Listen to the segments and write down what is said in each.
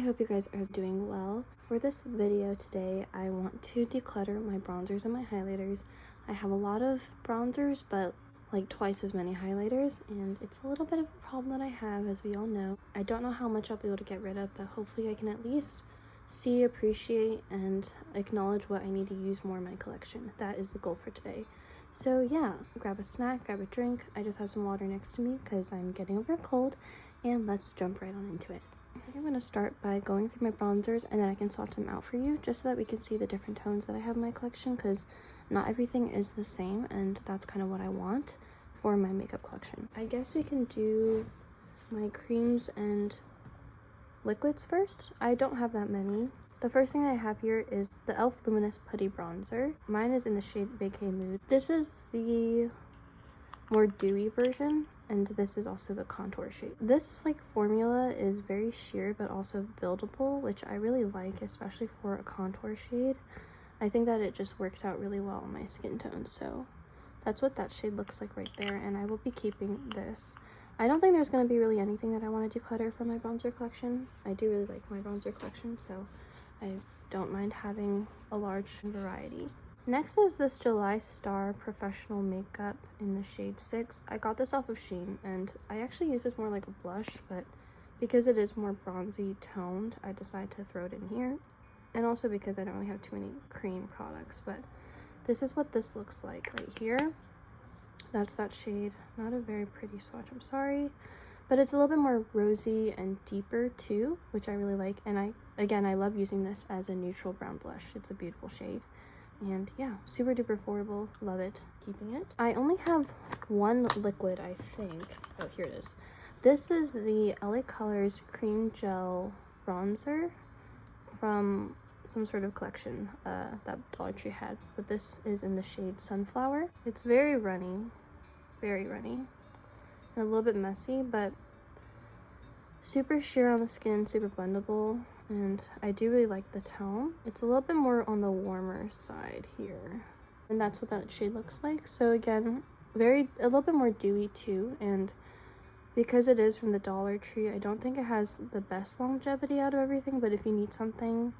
hope you guys are doing well. For this video today, I want to declutter my bronzers and my highlighters. I have a lot of bronzers, but like twice as many highlighters, and it's a little bit of a problem that I have, as we all know. I don't know how much I'll be able to get rid of, but hopefully I can at least see, appreciate, and acknowledge what I need to use more in my collection. That is the goal for today. So yeah, grab a snack, grab a drink. I just have some water next to me because I'm getting over a cold, and let's jump right on into it. I think I'm going to start by going through my bronzers, and then I can swatch them out for you just so that we can see the different tones that I have in my collection, because not everything is the same, and that's kind of what I want for my makeup collection. I guess we can do my creams and liquids first. I don't have that many. The first thing I have here is the e.l.f. Luminous Putty Bronzer. Mine is in the shade Vacay Mood. This is the more dewy version, and this is also the contour shade. This formula is very sheer but also buildable, which I really like, especially for a contour shade. I think that it just works out really well on my skin tone, so that's what that shade looks like right there, and I will be keeping this. I don't think there's going to be really anything that I want to declutter from my bronzer collection. I do really like my bronzer collection, so I don't mind having a large variety. Next is this July Star Professional Makeup in the shade 6. I got this off of Shein, and I actually use this more like a blush, but because it is more bronzy toned, I decided to throw it in here. And also because I don't really have too many cream products, but this is what this looks like right here. That's that shade. Not a very pretty swatch, I'm sorry. But it's a little bit more rosy and deeper too, which I really like. And I love using this as a neutral brown blush. It's a beautiful shade. And yeah, super duper affordable. Love it. Keeping it. I only have one liquid, I think. Oh, here it is. This is the LA Colors Cream Gel Bronzer from some sort of collection that Dollar Tree had. But this is in the shade Sunflower. It's very runny. Very runny. And a little bit messy, but super sheer on the skin, super blendable. And I do really like the tone. It's a little bit more on the warmer side here, and that's what that shade looks like. So again, a little bit more dewy too, and because it is from the Dollar Tree, I don't think it has the best longevity out of everything, but if you need something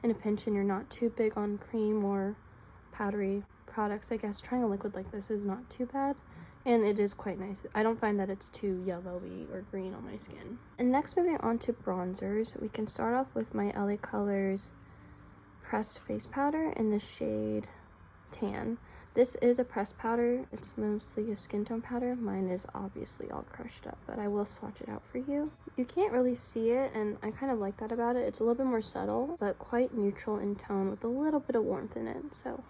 in a pinch and you're not too big on cream or powdery products, I guess trying a liquid like this is not too bad. And it is quite nice. I don't find that it's too yellowy or green on my skin. And next, moving on to bronzers, we can start off with my LA Colors Pressed Face Powder in the shade Tan. This is a pressed powder. It's mostly a skin tone powder. Mine is obviously all crushed up, but I will swatch it out for you. You can't really see it, and I kind of like that about it. It's a little bit more subtle, but quite neutral in tone with a little bit of warmth in it. So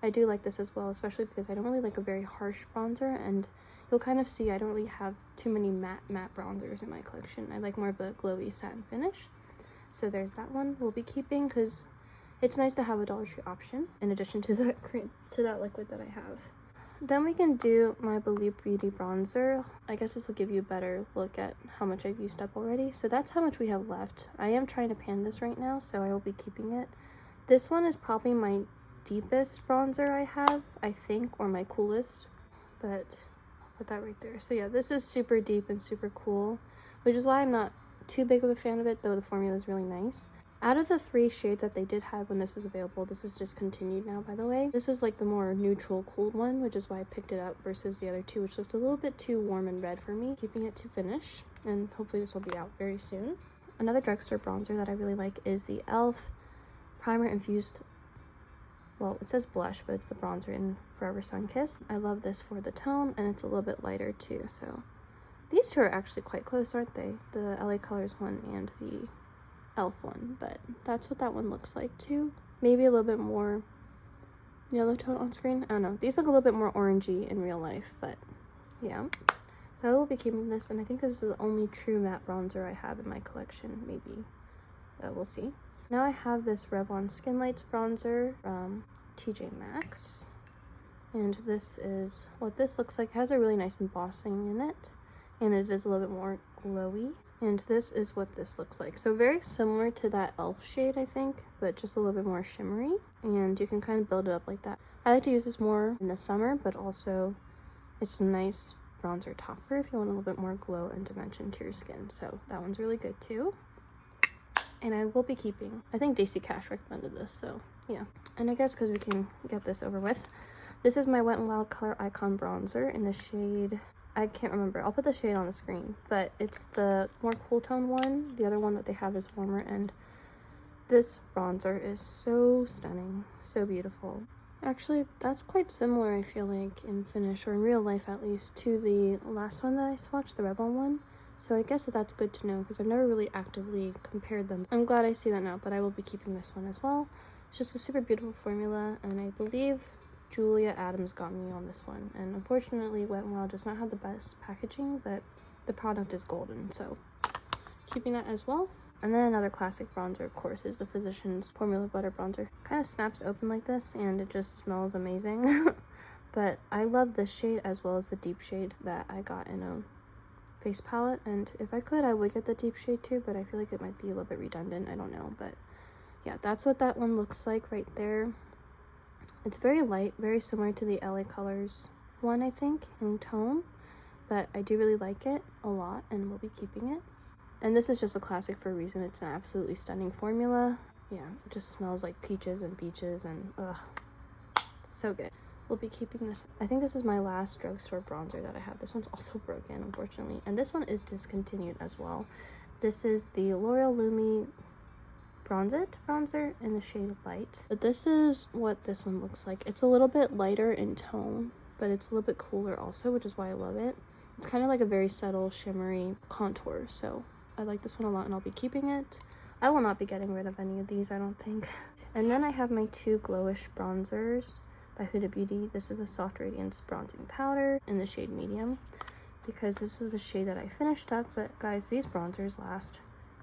I do like this as well, especially because I don't really like a very harsh bronzer, and you'll kind of see I don't really have too many matte bronzers in my collection. I like more of a glowy satin finish. So there's that one we'll be keeping because it's nice to have a Dollar Tree option in addition to that liquid that I have. Then we can do my Believe Beauty bronzer. I guess this will give you a better look at how much I've used up already. So that's how much we have left. I am trying to pan this right now, so I will be keeping it. This one is probably my deepest bronzer I have, I think, or my coolest, but I'll put that right there. So yeah, this is super deep and super cool, which is why I'm not too big of a fan of it, though the formula is really nice. Out of the 3 shades that they did have when this was available, this is discontinued now, by the way. This is like the more neutral, cool one, which is why I picked it up versus the other 2, which looked a little bit too warm and red for me. Keeping it to finish, and hopefully this will be out very soon. Another drugstore bronzer that I really like is the e.l.f. Primer Infused, well, it says blush, but it's the bronzer in Forever Sunkissed. I love this for the tone, and it's a little bit lighter too. So these 2 are actually quite close, aren't they? The LA Colors one and the e.l.f. one, but that's what that one looks like too. Maybe a little bit more yellow tone on screen. I don't know. These look a little bit more orangey in real life, but yeah. So I will be keeping this, and I think this is the only true matte bronzer I have in my collection. Maybe. We'll see. Now I have this Revlon Skin Lights bronzer from TJ Maxx, and this is what this looks like. It has a really nice embossing in it, and it is a little bit more glowy, and this is what this looks like. So very similar to that e.l.f. shade, I think, but just a little bit more shimmery, and you can kind of build it up like that. I like to use this more in the summer, but also it's a nice bronzer topper if you want a little bit more glow and dimension to your skin, so that one's really good too. and I will be keeping. I think Daisy Cash recommended this, so yeah. And I guess because we can get this over with, this is my Wet n Wild Color Icon Bronzer in the shade, I can't remember. I'll put the shade on the screen, but it's the more cool tone one. The other one that they have is warmer, and this bronzer is so stunning, so beautiful. Actually, that's quite similar, I feel like, in finish, or in real life at least, to the last one that I swatched, the Rebel one. So I guess that's good to know, because I've never really actively compared them. I'm glad I see that now, but I will be keeping this one as well. It's just a super beautiful formula, and I believe Julia Adams got me on this one. And unfortunately, Wet n Wild does not have the best packaging, but the product is golden, so keeping that as well. And then another classic bronzer, of course, is the Physicians Formula Butter Bronzer. Kind of snaps open like this, and it just smells amazing. But I love this shade as well as the deep shade that I got in a face palette. And if I could, I would get the deep shade too, but I feel like it might be a little bit redundant. I don't know, but yeah, that's what that one looks like right there. It's very light, very similar to the LA Colors one, I think, in tone. But I do really like it a lot, and we'll be keeping it. And this is just a classic for a reason. It's an absolutely stunning formula. Yeah, it just smells like peaches and beaches, and ugh, so good. We'll be keeping this. I think this is my last drugstore bronzer that I have. This one's also broken, unfortunately, and this one is discontinued as well. This is the L'Oreal Lumi Bronze It bronzer in the shade Light. But this is what this one looks like. It's a little bit lighter in tone, but it's a little bit cooler also, which is why I love it. It's kind of like a very subtle shimmery contour, so I like this one a lot, and I'll be keeping it. I will not be getting rid of any of these, I don't think. And then I have my two glowish bronzers by Huda Beauty. This is a Soft Radiance Bronzing Powder in the shade Medium, because this is the shade that I finished up. But guys, these bronzers last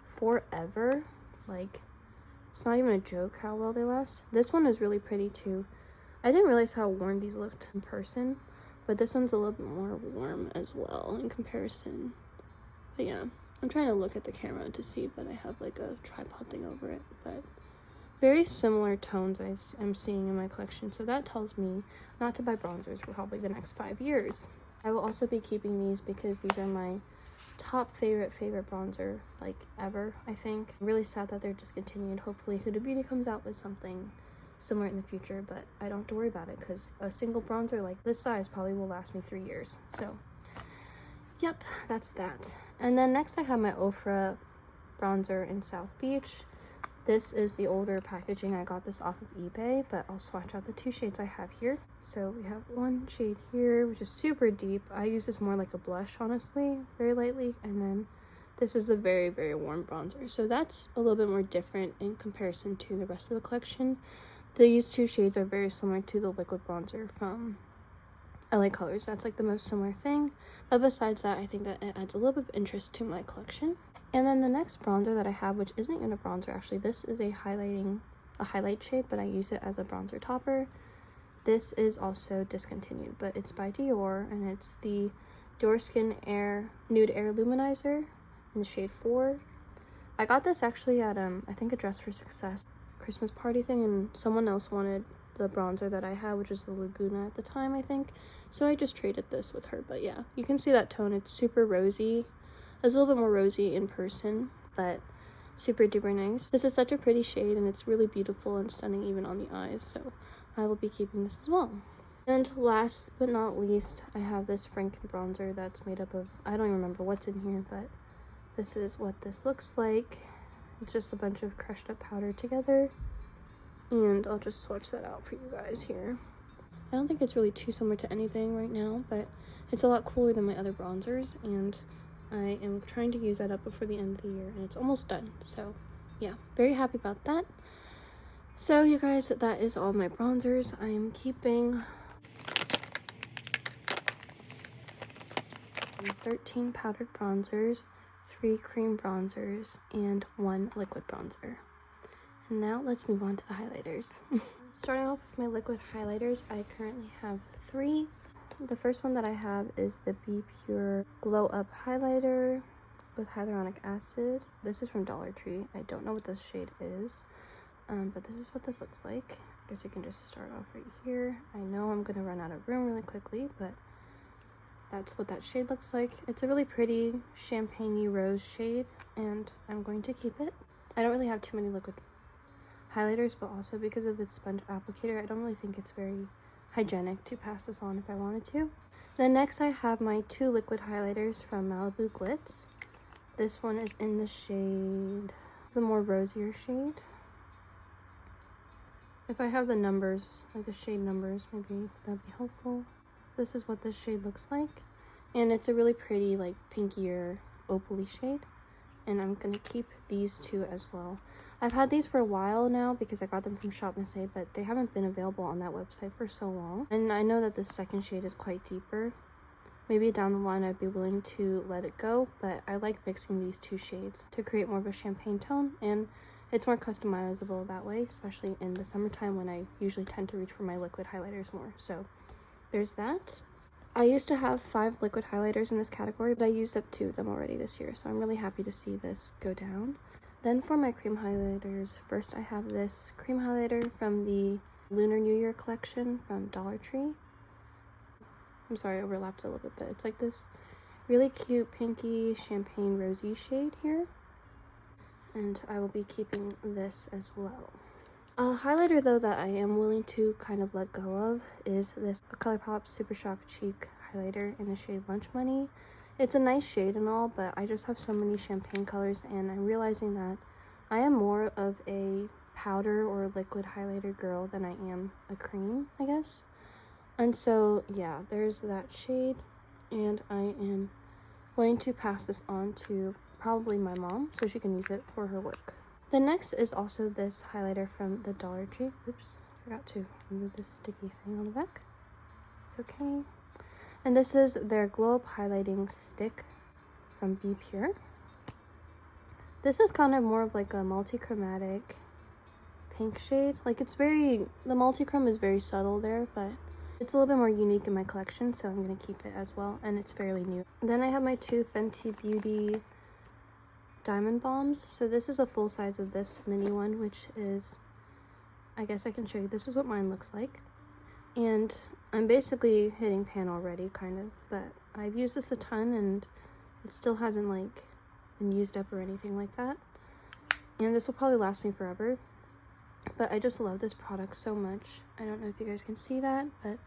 forever. Like, it's not even a joke how well they last. This one is really pretty too. I didn't realize how warm these looked in person, but this one's a little bit more warm as well in comparison. But yeah, I'm trying to look at the camera to see, but I have like a tripod thing over it. But very similar tones I'm seeing in my collection, so that tells me not to buy bronzers for probably the next 5 years. I will also be keeping these because these are my top favorite bronzer, like, ever, I think. I'm really sad that they're discontinued. Hopefully Huda Beauty comes out with something similar in the future, but I don't have to worry about it because a single bronzer like this size probably will last me 3 years. So yep, that's that. And then next I have my Ofra bronzer in South Beach. This is the older packaging. I got this off of eBay, but I'll swatch out the two shades I have here. So we have one shade here, which is super deep. I use this more like a blush, honestly, very lightly. And then this is the very, very warm bronzer. So that's a little bit more different in comparison to the rest of the collection. These two shades are very similar to the liquid bronzer from LA Colors. That's like the most similar thing. But besides that, I think that it adds a little bit of interest to my collection. And then the next bronzer that I have, which isn't even a bronzer actually, this is a highlight shade, but I use it as a bronzer topper. This is also discontinued, but it's by Dior, and it's the Dior Skin Nude Air Luminizer in the shade 4. I got this actually at I think a Dress for Success Christmas party thing, and someone else wanted the bronzer that I had, which was the Laguna at the time, I think. So I just traded this with her. But yeah, you can see that tone. It's super rosy. It's a little bit more rosy in person, but super duper nice. This is such a pretty shade, and it's really beautiful and stunning even on the eyes, so I will be keeping this as well. And last but not least, I have this Franken bronzer that's made up of, I don't even remember what's in here, but this is what this looks like. It's just a bunch of crushed up powder together, and I'll just swatch that out for you guys here. I don't think it's really too similar to anything right now, but it's a lot cooler than my other bronzers, and I am trying to use that up before the end of the year, and it's almost done. So yeah, very happy about that. So you guys, that is all my bronzers. I am keeping 13 powdered bronzers, 3 cream bronzers, and 1 liquid bronzer. And now let's move on to the highlighters. Starting off with my liquid highlighters, I currently have 3. The first one that I have is the Be Pure Glow Up Highlighter with hyaluronic acid. This is from Dollar Tree. I don't know what this shade is, but this is what this looks like. I guess you can just start off right here. I know I'm gonna run out of room really quickly, but that's what that shade looks like. It's a really pretty champagne-y rose shade, and I'm going to keep it. I don't really have too many liquid highlighters, but also because of its sponge applicator, I don't really think it's very hygienic to pass this on if I wanted to. Then next I have my 2 liquid highlighters from Malibu Glitz. This one is in the shade, it's a more rosier shade. If I have the numbers, like the shade numbers, maybe that'd be helpful. This is what this shade looks like. And it's a really pretty, like, pinkier, opal-y shade. And I'm gonna keep these 2 as well. I've had these for a while now because I got them from Shop Miss A, but they haven't been available on that website for so long. And I know that this second shade is quite deeper. Maybe down the line I'd be willing to let it go, but I like mixing these 2 shades to create more of a champagne tone, and it's more customizable that way, especially in the summertime when I usually tend to reach for my liquid highlighters more. So there's that. I used to have 5 liquid highlighters in this category, but I used up 2 of them already this year, so I'm really happy to see this go down. Then for my cream highlighters, first I have this cream highlighter from the Lunar New Year collection from Dollar Tree. I'm sorry, I overlapped a little bit, but it's like this really cute pinky champagne rosy shade here. And I will be keeping this as well. A highlighter though that I am willing to kind of let go of is this ColourPop Super Shock Cheek highlighter in the shade Lunch Money. It's a nice shade and all, but I just have so many champagne colors, and I'm realizing that I am more of a powder or liquid highlighter girl than I am a cream, I guess. And so yeah, there's that shade, and I am going to pass this on to probably my mom so she can use it for her work. The next is also this highlighter from the Dollar Tree. Oops, forgot to remove this sticky thing on the back. It's okay. And this is their Glow Up Highlighting Stick from Be Pure. This is kind of more of like a multi-chromatic pink shade. Like it's very, the multi-chrome is very subtle there, but it's a little bit more unique in my collection, so I'm going to keep it as well, and it's fairly new. Then I have my 2 Fenty Beauty Diamond Bombs. So this is a full size of this mini one, which is, I guess I can show you, this is what mine looks like. And I'm basically hitting pan already, kind of, but I've used this a ton, and it still hasn't, like, been used up or anything like that. And this will probably last me forever. But I just love this product so much. I don't know if you guys can see that, but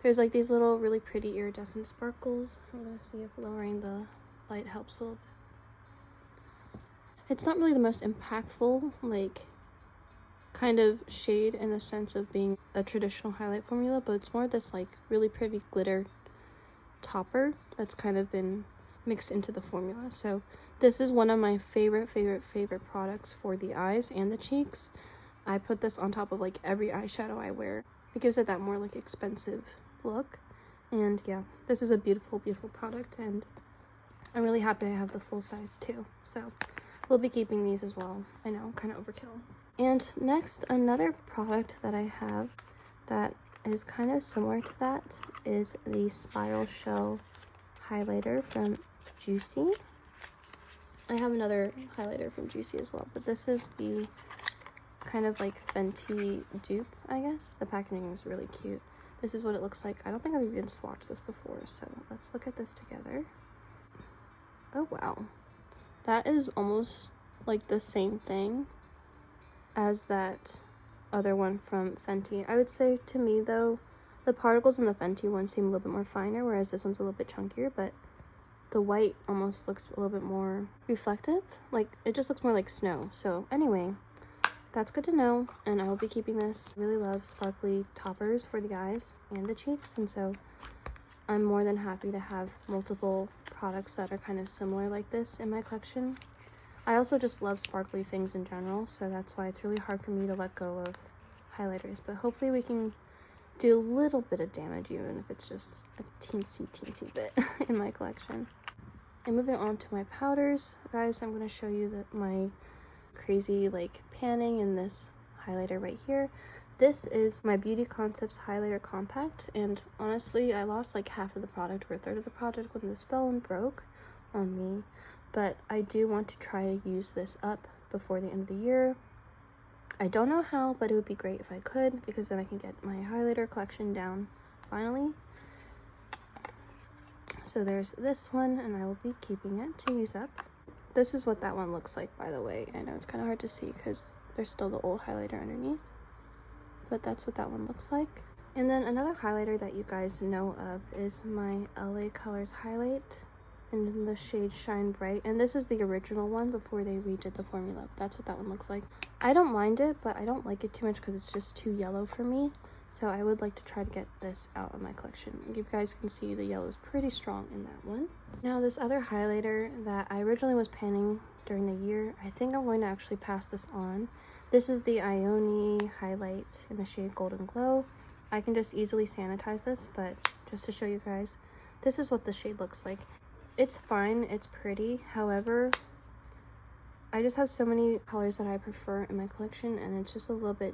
there's like these little really pretty iridescent sparkles. I'm gonna see if lowering the light helps a little bit. It's not really the most impactful, like, kind of shade in the sense of being a traditional highlight formula, but it's more this like really pretty glitter topper that's kind of been mixed into the formula. So this is one of my favorite products for the eyes and the cheeks. I put this on top of like every eyeshadow I wear. It gives it that more like expensive look. And yeah, this is a beautiful product, and I'm really happy I have the full size too. So we'll be keeping these as well. I know, kind of overkill. And next, another product that I have that is kind of similar to that is the Spiral Shell highlighter from Juicy. I have another highlighter from Juicy as well, but this is the kind of like Fenty dupe, I guess. The packaging is really cute. This is what it looks like. I don't think I've even swatched this before, so let's look at this together. Oh wow, that is almost like the same thing as that other one from Fenty. I would say, to me though, the particles in the Fenty one seem a little bit more finer, whereas this one's a little bit chunkier, but the white almost looks a little bit more reflective. Like, it just looks more like snow. So anyway, that's good to know, and I will be keeping this. I really love sparkly toppers for the eyes and the cheeks, and so I'm more than happy to have multiple products that are kind of similar like this in my collection. I also just love sparkly things in general, so that's why it's really hard for me to let go of highlighters, but hopefully we can do a little bit of damage, even if it's just a teensy bit in my collection. And moving on to my powders, guys, I'm going to show you my crazy like panning in this highlighter right here. This is my Beauty Concepts highlighter compact, and honestly I lost like half of the product or a third of the product when this fell and broke on me, but I do want to try to use this up before the end of the year. I don't know how, but it would be great if I could, because then I can get my highlighter collection down finally. So there's this one, and I will be keeping it to use up. This is what that one looks like, by the way. I know it's kind of hard to see because there's still the old highlighter underneath, but that's what that one looks like. And then another highlighter that you guys know of is my LA Colors highlight in the shade Shine Bright. And this is the original one before they redid the formula. That's what that one looks like. I don't mind it, but I don't like it too much because it's just too yellow for me. So I would like to try to get this out of my collection. You guys can see the yellow is pretty strong in that one. Now this other highlighter that I originally was panning during the year, I think I'm going to actually pass this on. This is the Ione highlight in the shade Golden Glow. I can just easily sanitize this, but just to show you guys, this is what the shade looks like. It's fine, it's pretty. However, I just have so many colors that I prefer in my collection, and it's just a little bit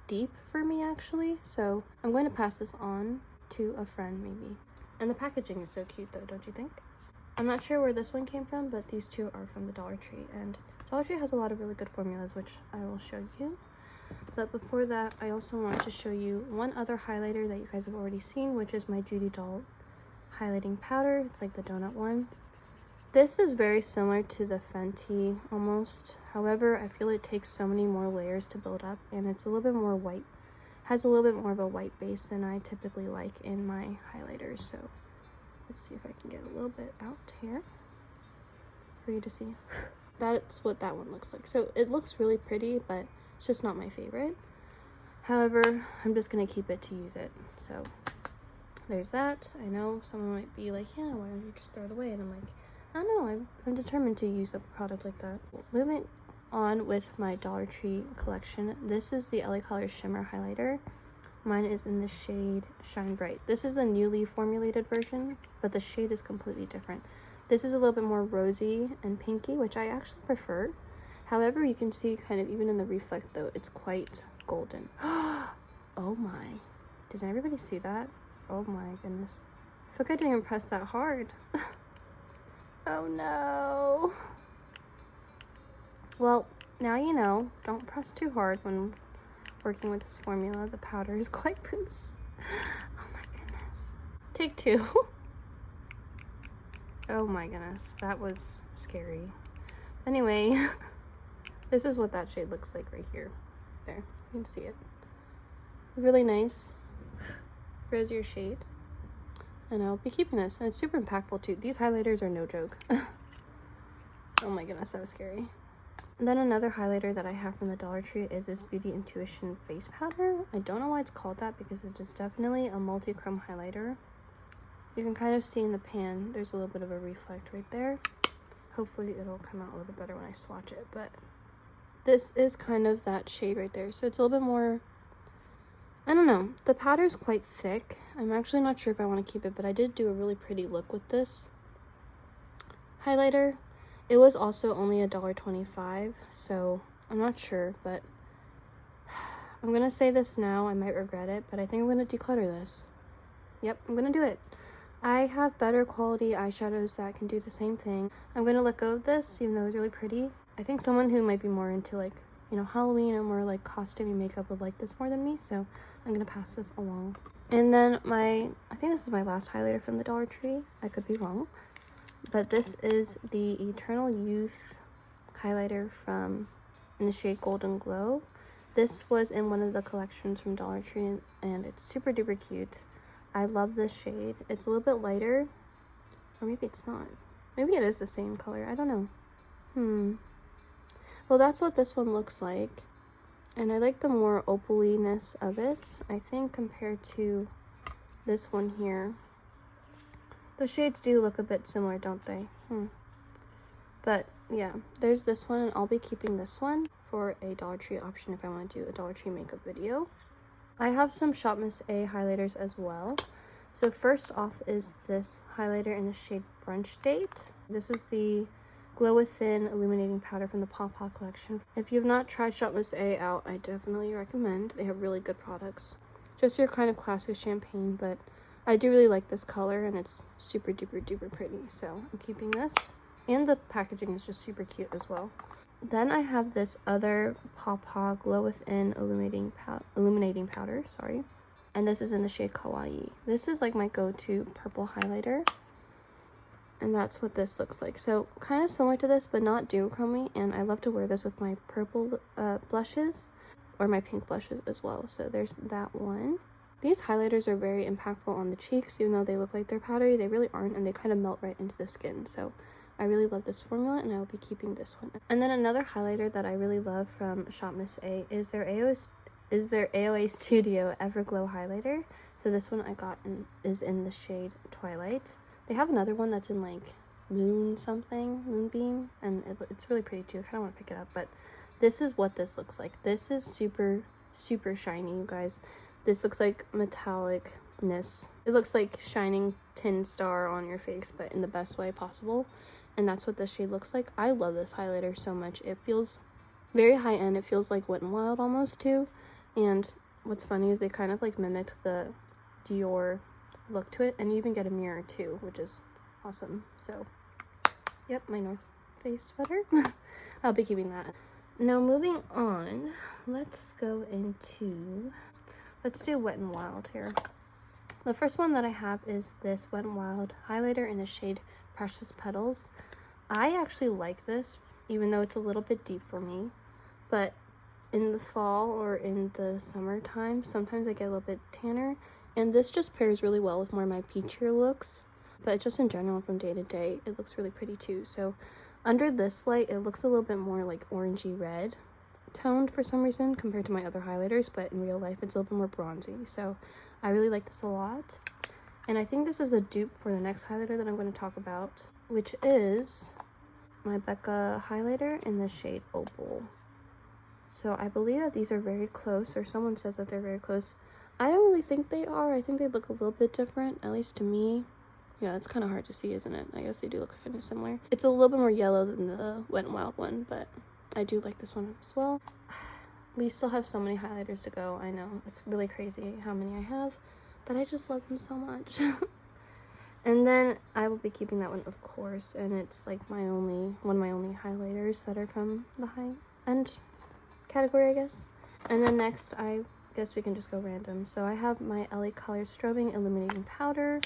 deep for me actually. So I'm going to pass this on to a friend maybe. And the packaging is so cute though, don't you think? I'm not sure where this one came from, but these two are from the Dollar Tree, and Dollar Tree has a lot of really good formulas, which I will show you. But before that, I also want to show you one other highlighter that you guys have already seen, which is my Judy Doll highlighting powder. It's like the donut one. This is very similar to the Fenty almost. However, I feel it takes so many more layers to build up, and it's a little bit more white. Has a little bit more of a white base than I typically like in my highlighters. So let's see if I can get a little bit out here for you to see. That's what that one looks like. So it looks really pretty, but it's just not my favorite. However, I'm just gonna keep it to use it. So there's that. I know someone might be like, yeah, why don't you just throw it away? And I'm like, I don't know, I'm determined to use a product like that. Moving on with my Dollar Tree collection, this is the LA Colors Shimmer Highlighter. Mine is in the shade Shine Bright. This is the newly formulated version, but the shade is completely different. This is a little bit more rosy and pinky, which I actually prefer. However, you can see kind of even in the reflect though, it's quite golden. Oh my, did everybody see that? Oh my goodness. I feel like I didn't even press that hard. Oh no. Well, now you know, don't press too hard when working with this formula. The powder is quite loose. Oh my goodness. Take two. Oh my goodness, that was scary. Anyway, this is what that shade looks like right here. There, you can see it. Really nice, rosier shade. And I'll be keeping this, and it's super impactful too. These highlighters are no joke. Oh my goodness, that was scary. And then another highlighter that I have from the Dollar Tree is this Beauty Intuition face powder. I don't know why it's called that because it is definitely a multi-chrome highlighter. You can kind of see in the pan, there's a little bit of a reflect right there. Hopefully it'll come out a little bit better when I swatch it, but this is kind of that shade right there. So it's a little bit more, I don't know, the powder is quite thick. I'm actually not sure if I want to keep it, but I did do a really pretty look with this highlighter. It was also only $1.25, so I'm not sure, but I'm gonna say this now. I might regret it, but I think I'm gonna declutter this. Yep, I'm gonna do it. I have better quality eyeshadows that can do the same thing. I'm gonna let go of this, even though it's really pretty. I think someone who might be more into like, you know, Halloween or more like costume makeup would like this more than me, so I'm gonna pass this along. And then I think this is my last highlighter from the Dollar Tree. I could be wrong, but this is the Eternal Youth highlighter from in the shade Golden Glow. This was in one of the collections from Dollar Tree, and it's super duper cute. I love this shade. It's a little bit lighter, or maybe it's not. Maybe it is the same color. I don't know. Well, that's what this one looks like. And I like the more opaliness of it, I think, compared to this one here. The shades do look a bit similar, don't they? But yeah, there's this one, and I'll be keeping this one for a Dollar Tree option if I want to do a Dollar Tree makeup video. I have some Shop Miss A highlighters as well. So first off is this highlighter in the shade Brunch Date. This is the Glow Within Illuminating Powder from the Paw Paw collection. If you have not tried Shop Miss A out, I definitely recommend. They have really good products. Just your kind of classic champagne, but I do really like this color, and it's super duper duper pretty. So I'm keeping this. And the packaging is just super cute as well. Then I have this other Paw Paw Glow Within Illuminating Powder, sorry. And this is in the shade Kawaii. This is like my go-to purple highlighter. and that's what this looks like. So kind of similar to this, but not duochromy, and I love to wear this with my purple blushes or my pink blushes as well. So there's that one. These highlighters are very impactful on the cheeks. Even though they look like they're powdery, they really aren't, and they kind of melt right into the skin. So I really love this formula, and I will be keeping this one. And then another highlighter that I really love from Shop Miss A is their AOA Studio Everglow highlighter. So this one I got is in the shade Twilight. They have another one that's in like Moonbeam, and it's really pretty too. I kind of want to pick it up, but this is what this looks like. This is super, super shiny, you guys. This looks like metallicness. It looks like shining tin star on your face, but in the best way possible. And that's what this shade looks like. I love this highlighter so much. It feels very high end. It feels like Wet n Wild almost too. And what's funny is they kind of like mimicked the Dior look to it, and you even get a mirror too, which is awesome. So yep, my North Face sweater. I'll be keeping that. Now moving on, let's do Wet n Wild here. The first one that I have is this Wet n Wild highlighter in the shade Precious Petals. I actually like this, even though it's a little bit deep for me, but in the fall or in the summertime, sometimes I get a little bit tanner, and this just pairs really well with more of my peachier looks. But just in general, from day to day, it looks really pretty too. So under this light, it looks a little bit more like orangey red toned for some reason compared to my other highlighters, but in real life it's a little bit more bronzy. So I really like this a lot. And I think this is a dupe for the next highlighter that I'm going to talk about, which is my Becca highlighter in the shade Opal. So I believe that these are very close, or someone said that they're very close. I don't really think they are. I think they look a little bit different, at least to me. Yeah, it's kind of hard to see, isn't it? I guess they do look kind of similar. It's a little bit more yellow than the Wet n Wild one, but I do like this one as well. We still have so many highlighters to go. I know, it's really crazy how many I have, but I just love them so much. And then I will be keeping that one, of course, and it's like one of my only highlighters that are from the high-end category, I guess. And then next, I guess we can just go random. So I have my LA Color Strobing Illuminating Powder.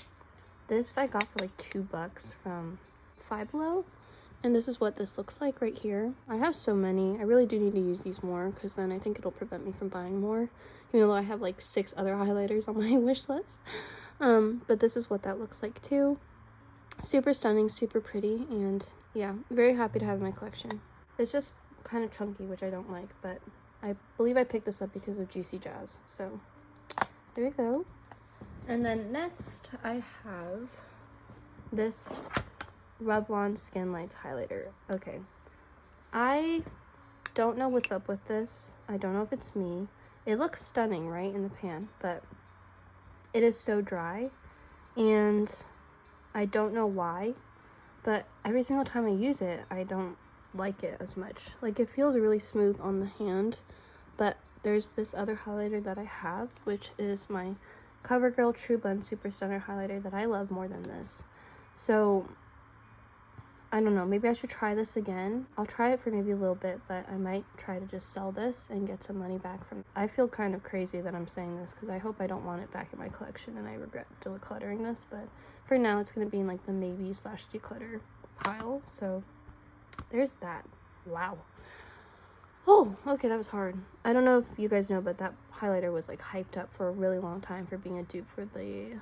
This I got for like $2 from Five Below. And this is what this looks like right here. I have so many. I really do need to use these more, because then I think it'll prevent me from buying more, even though I have like 6 other highlighters on my wish list. But this is what that looks like too. Super stunning, super pretty, and yeah, very happy to have in my collection. It's just kind of chunky, which I don't like, but I believe I picked this up because of Juicy Jazz. So there we go. And then next I have this Revlon Skin Lights highlighter. Okay, I don't know what's up with this. I don't know if it's me. It looks stunning, right, in the pan, but it is so dry, and I don't know why, but every single time I use it, I don't like it as much. Like, it feels really smooth on the hand, but there's this other highlighter that I have, which is my CoverGirl True Blend Super Stunner highlighter that I love more than this. So I don't know, maybe I should try this again. I'll try it for maybe a little bit, but I might try to just sell this and get some money back from it. I feel kind of crazy that I'm saying this, because I hope I don't want it back in my collection and I regret decluttering this, but for now it's going to be in like the maybe/declutter pile. So there's that. Wow. Oh, okay, that was hard. I don't know if you guys know, but that highlighter was like hyped up for a really long time for being a dupe for the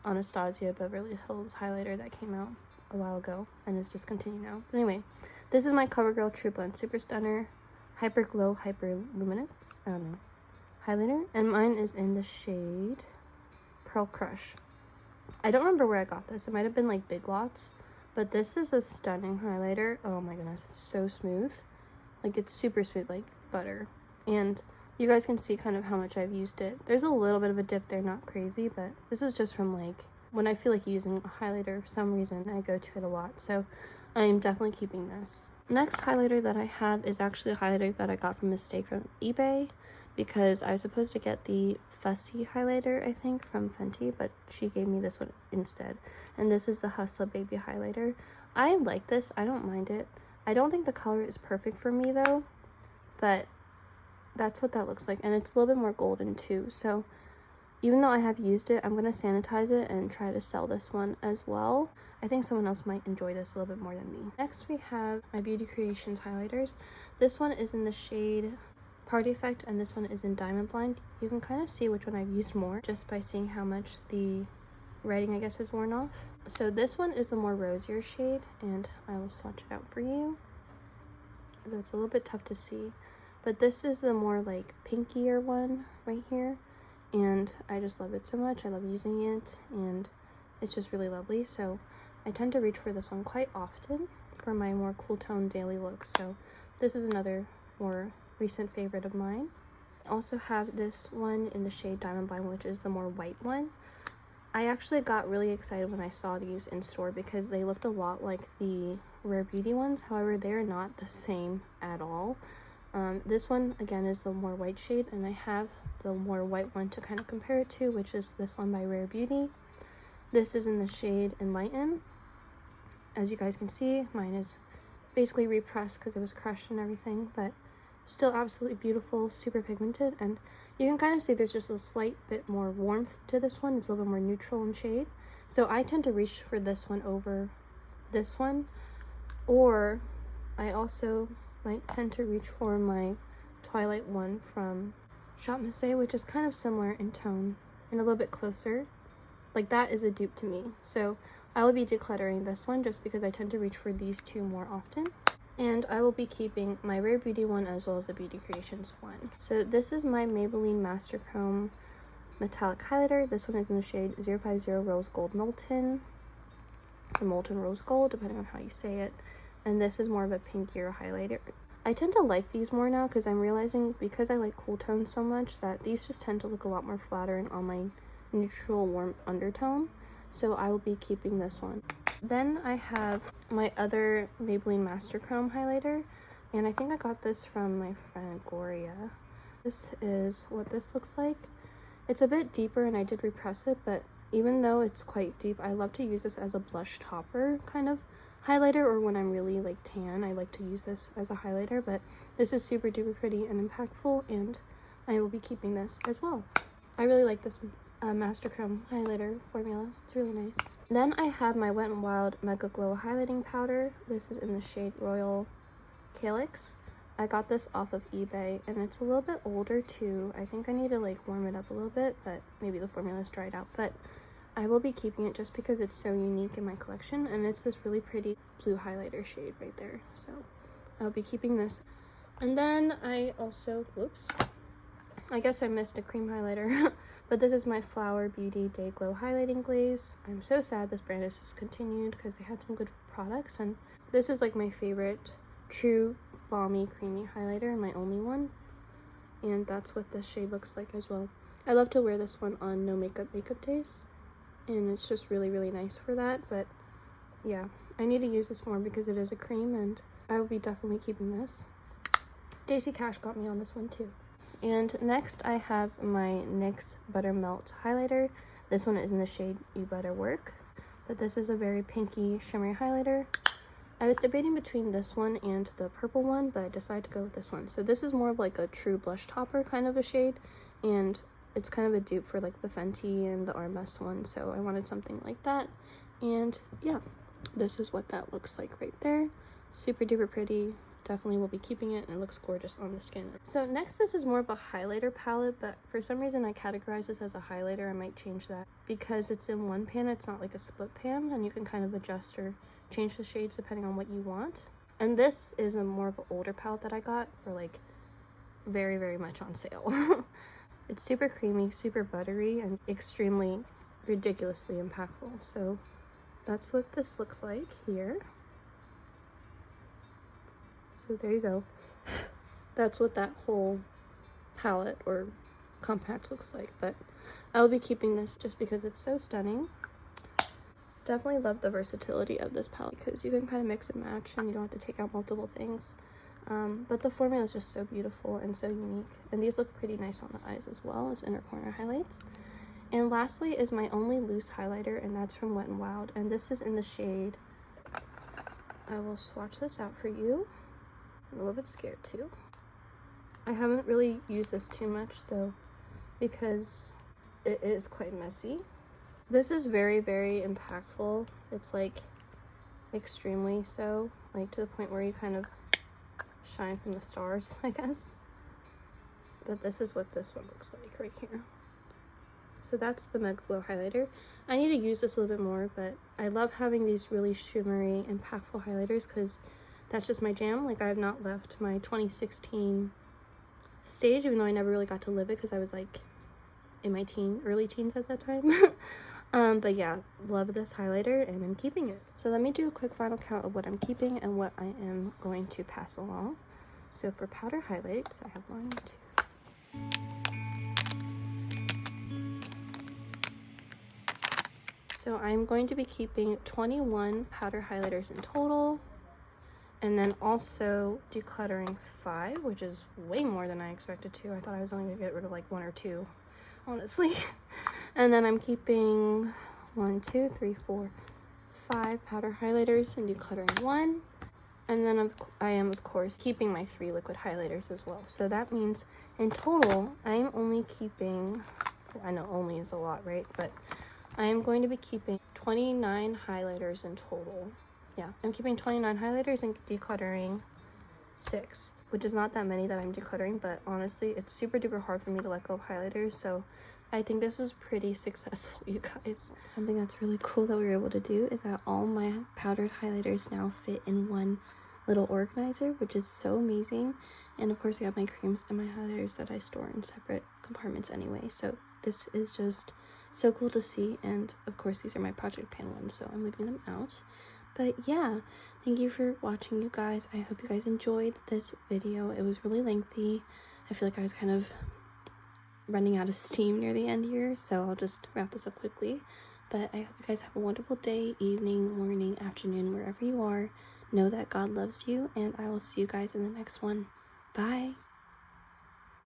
Anastasia Beverly Hills highlighter that came out a while ago, and it's just continuing now. But anyway, this is my CoverGirl True Blend Super Stunner Hyper Glow Hyper Luminance highlighter, and mine is in the shade Pearl Crush. I don't remember where I got this. It might have been like Big Lots, but this is a stunning highlighter. Oh my goodness, it's so smooth. Like, it's super smooth, like butter. And you guys can see kind of how much I've used it. There's a little bit of a dip there, not crazy, but this is just from like when I feel like using a highlighter for some reason. I go to it a lot, so I am definitely keeping this. Next highlighter that I have is actually a highlighter that I got from mistake from eBay, because I was supposed to get the Fussy highlighter, I think, from Fenty, but she gave me this one instead. And this is the Hustla Baby highlighter. I like this. I don't mind it. I don't think the color is perfect for me though, but that's what that looks like, and it's a little bit more golden too. So Even though I have used it, I'm going to sanitize it and try to sell this one as well. I think someone else might enjoy this a little bit more than me. Next we have my Beauty Creations highlighters. This one is in the shade Party Effect and this one is in Diamond Blind. You can kind of see which one I've used more just by seeing how much the writing, I guess, is worn off. So this one is the more rosier shade and I will swatch it out for you. Though it's a little bit tough to see. But this is the more like pinkier one right here. And I just love it so much. I love using it and it's just really lovely. So I tend to reach for this one quite often for my more cool tone daily looks. So this is another more recent favorite of mine. I also have this one in the shade Diamond Blind, which is the more white one. I actually got really excited when I saw these in store because they looked a lot like the Rare Beauty ones. However, they're not the same at all. This one again is the more white shade and I have the more white one to kind of compare it to, which is this one by Rare Beauty. This is in the shade Enlighten. As you guys can see, mine is basically repressed because it was crushed and everything, but still absolutely beautiful, super pigmented, and you can kind of see there's just a slight bit more warmth to this one. It's a little bit more neutral in shade. So I tend to reach for this one over this one, or I also might tend to reach for my Twilight one from Shop Missy, which is kind of similar in tone and a little bit closer. Like that is a dupe to me. So I will be decluttering this one just because I tend to reach for these two more often. And I will be keeping my Rare Beauty one as well as the Beauty Creations one. So this is my Maybelline Master Chrome Metallic Highlighter. This one is in the shade 050 Rose Gold Molten, or Molten Rose Gold, depending on how you say it. And this is more of a pinkier highlighter. I tend to like these more now because I'm realizing because I like cool tones so much that these just tend to look a lot more flattering on my neutral warm undertone. So I will be keeping this one. Then I have my other Maybelline Master Chrome highlighter, and I think I got this from my friend Gloria. This is what this looks like. It's a bit deeper and I did repress it, but even though it's quite deep, I love to use this as a blush topper kind of highlighter, or when I'm really like tan, I like to use this as a highlighter. But this is super duper pretty and impactful, and I will be keeping this as well. I really like this Master Chrome highlighter formula. It's really nice. Then I have my Wet n Wild Mega Glow highlighting powder. This is in the shade Royal Calyx. I got this off of eBay and it's a little bit older too. I think I need to like warm it up a little bit, but maybe the formula's dried out. But I will be keeping it just because it's so unique in my collection, and it's this really pretty blue highlighter shade right there. So I'll be keeping this. And then I also, whoops, I guess I missed a cream highlighter, but this is my Flower Beauty Day Glow Highlighting Glaze. I'm so sad this brand has discontinued because they had some good products, and this is like my favorite true balmy creamy highlighter and my only one, and that's what this shade looks like as well. I love to wear this one on no makeup days, and it's just really really nice for that. But yeah, I need to use this more because it is a cream, and I will be definitely keeping this. Daisy Cash got me on this one too. And next I have my NYX Buttermelt highlighter. This one is in the shade You Better Work, but this is a very pinky shimmery highlighter. I was debating between this one and the purple one, but I decided to go with this one. So this is more of like a true blush topper kind of a shade, and it's kind of a dupe for like the Fenty and the Armess one, so I wanted something like that. And yeah, this is what that looks like right there. Super duper pretty. Definitely will be keeping it, and it looks gorgeous on the skin. So next, this is more of a highlighter palette, but for some reason I categorize this as a highlighter. I might change that because it's in one pan. It's not like a split pan, and you can kind of adjust or change the shades depending on what you want. And this is a more of an older palette that I got for like very very much on sale. It's super creamy, super buttery, and extremely ridiculously impactful. So that's what this looks like here. So there you go. That's what that whole palette or compact looks like. But I'll be keeping this just because it's so stunning. Definitely love the versatility of this palette because you can kind of mix and match and you don't have to take out multiple things. But the formula is just so beautiful and so unique. And these look pretty nice on the eyes as well as inner corner highlights. And lastly is my only loose highlighter, and that's from Wet n Wild. And this is in the shade, I will swatch this out for you. I'm a little bit scared too. I haven't really used this too much though, because it is quite messy. This is very, very impactful. It's like extremely so, like to the point where you kind of shine from the stars, I guess. But this is what this one looks like right here. So that's the Mega Glow highlighter. I need to use this a little bit more, but I love having these really shimmery, impactful highlighters because that's just my jam. Like, I have not left my 2016 stage, even though I never really got to live it because I was like in my early teens at that time. But yeah, love this highlighter and I'm keeping it. So let me do a quick final count of what I'm keeping and what I am going to pass along. So for powder highlights, I have 1, 2. So I'm going to be keeping 21 powder highlighters in total. And then also decluttering 5, which is way more than I expected to. I thought I was only gonna get rid of like 1 or 2, honestly. And then I'm keeping 1, 2, 3, 4, 5 powder highlighters and decluttering 1. And then I am of course keeping my 3 liquid highlighters as well. So that means in total, I am only keeping, I know only is a lot, right? But I am going to be keeping 29 highlighters in total. Yeah, I'm keeping 29 highlighters and decluttering 6, which is not that many that I'm decluttering, but honestly, it's super duper hard for me to let go of highlighters, so I think this was pretty successful, you guys. Something that's really cool that we were able to do is that all my powdered highlighters now fit in one little organizer, which is so amazing. And of course, we have my creams and my highlighters that I store in separate compartments anyway, so this is just so cool to see. And of course, these are my project pan ones, so I'm leaving them out. But yeah, thank you for watching, you guys. I hope you guys enjoyed this video. It was really lengthy. I feel like I was kind of running out of steam near the end here, so I'll just wrap this up quickly. But I hope you guys have a wonderful day, evening, morning, afternoon, wherever you are. Know that God loves you, and I will see you guys in the next one. Bye!